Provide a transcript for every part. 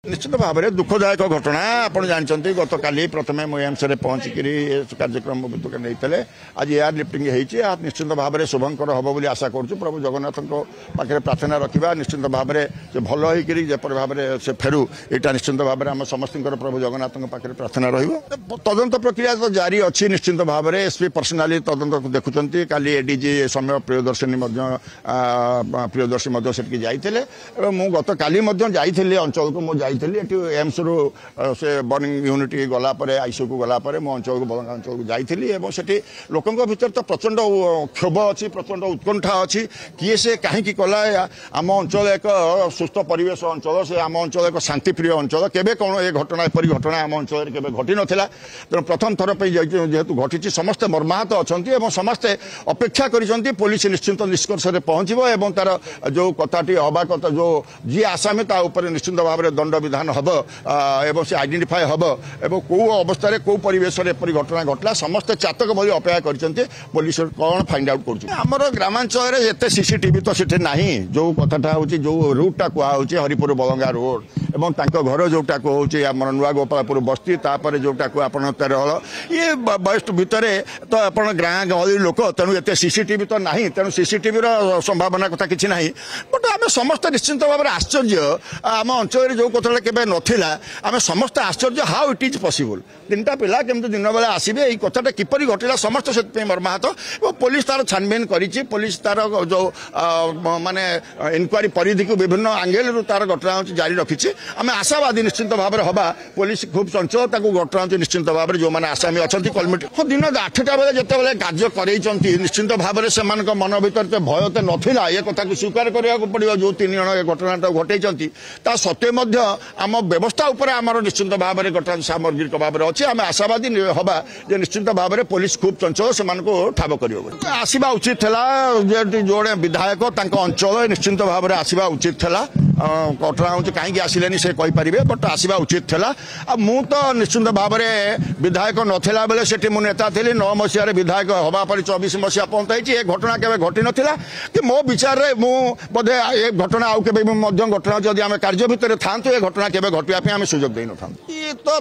निश्चित भाव में दुखदायक घटना आप जानते गत काली प्रथम एम्स पहुंचिक कार्यक्रम नहीं आज एयर लिफ्टिंग होती निश्चित भाव में शुभंकर हम बोली आशा करूँ प्रभु जगन्नाथ पाखे प्रार्थना रखा निश्चित भाव में भल होपर भाव में से फेरू यहाँ निश्चित भाव में आम समस्त प्रभु जगन्नाथ पाखे प्रार्थना रदंत प्रक्रिया तो जारी अच्छी निश्चित भाव में एसपी पर्सनाली तदंत देखुं काली एडीजी समय प्रियदर्शनी से जाते मुझ गत काली जाइली अंचल को एम्स रु से बर्निंग यूनिट गला आईसीयू को गला मो अंचल को बलंगा अंचल को जाइली से लोकों भीतर तो प्रचंड क्षोभ अच्छी प्रचंड उत्कंठा अच्छी किए से कहीं कला आम अंचल एक सुस्थ परिवेश अंचल से आम अंचल एक शांतिप्रिय अंचल केबे कौन ये घटना एपरी घटना आम अंचल केबे घटी नथिला तेणु प्रथम थर पे जेहेतु घटी समस्ते मर्माहत अच्छा समस्ते अपेक्षा करिसंती पुलिस निश्चिंत निष्कर्ष में पहुंचबो एवं तार जो कथाटी हवा कथा जो जी आसामी ता ऊपर निश्चिंत भाव में दंड विधान हम एवं से आइडेंटिफाई हम एवं कौ अवस्था कौ परिवेश घटना घटला समस्त चातक भाई अपेक्षा करते पुलिस कौन फाइंड आउट कर ग्रामांचल एत सीसीटीवी तो सीटे ना जो कथाटा हूँ जो रूटा कहूँ हरिपुर बलंगा रोड एवं घर जोटा कहूँ आम नुआ गोपालपुर बस्ती तापर जोटा को आप तेरहल ये बयस्ट भितर तो आप गाँ गहली लोक तेणु एत सीसीटीवी तो ना तेणु सीसीटीवी संभावना कथा किसी ना बट आम समस्त निश्चिंत भाव में आश्चर्य आम अंचल जो कथा के नथिला आम समस्त आश्चर्य हाउ इट इज पॉसिबल तीनटा पिला केमती दिन बेला आसबे ये कथाटा किपरि घटिला समस्त से मर्माहत और पुलिस तार छानबीन करिछि पुलिस तार जो माने इनक्वारी परिधि को विभिन्न आंगेल रु तार घटना जारी रखिछि आम आशावादी निश्चिंत भाव में हवा पुलिस खूब चंचल घटना निश्चिंत भाव में जो मैंने आसामी अच्छा कलमिट दिन 8टा बेले जिते कार्य करते निश्चिंत भाव में से मन भर भय तो नाला ये कथा को स्वीकार करने पड़ो जो 3 जन घटना घटे ता सत्वे आम व्यवस्था उपर आमर निश्चिंत भाव में घटना सामग्रिक भाव में अच्छे आम आशावादी हवा निश्चिंत भाव में पुलिस खूब चंचल से ठाब कर आसवा उचित जोड़े विधायक अंचल निश्चिंत भाव में आसवा उचित घटना हूँ कहीं आसिले से कहींपारे बट आसवा उचित था मु तो निश्चिंत भाव में विधायक नथिला बेले से मु नेता थी 9 मसीह विधायक हवा पर 24 मसीहा पहुंचाई ये घटना केवे घटी नाला कि मो विचार में मु बोधे ये घटना आउ के घटना जदि आम कार्य भितर था ये घटना केवे घटिया आम सुजोग दे न ये तो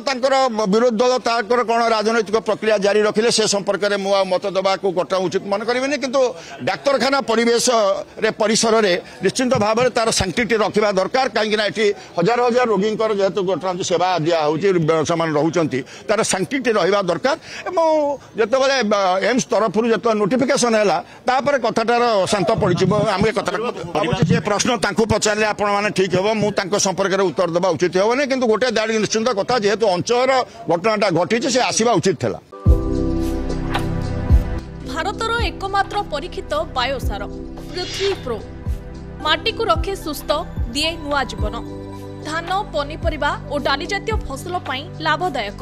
विरोधी दल तर कौन राजनैतिक प्रक्रिया जारी रखिले से संपर्क में मु मत देवा को घटना उचित मन करें किंतु डाक्तरखाना परिवेश परिसर में निश्चिंत भाव में तार सांक्टिटी रखा दरकार कहीं हजार हजार रोगी जेहेतु घटना सेवा दिया रोचे तार सांक्टिटी रहा दरकार जिते एम्स तरफ जो नोटिफिकेशन है कथाटार शांत पड़ी आम कथा प्रश्न पचारे आपने ठीक हम मुझे संपर्क में उत्तर देवा उचित हेनी कि गोटे दाड़ी निश्चिंत कथा जेहेतु अंचल घटनाटा घटी से आसवा उचित था भारतर एकमात्र परीक्षित बायोसार पृथ्वी प्रो माटी को रखे सुस्थ दिए नुआ जीवन धान पनीपरिबा और डाली जातीय फसल लाभदायक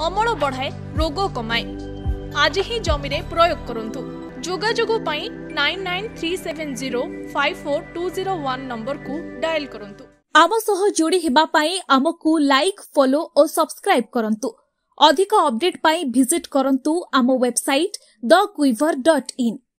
अमल बढ़ाए रोग कमाए आज ही जमी रे प्रयोग करंतु जोगाजोग 9937054201 नंबर को डायल करंतु आम सह जोड़ी हेबा पाई आमको लाइक फॉलो और सब्सक्राइब करंतु अधिक अपडेट पाई विजिट करंतु आम वेबसाइट thequiver.in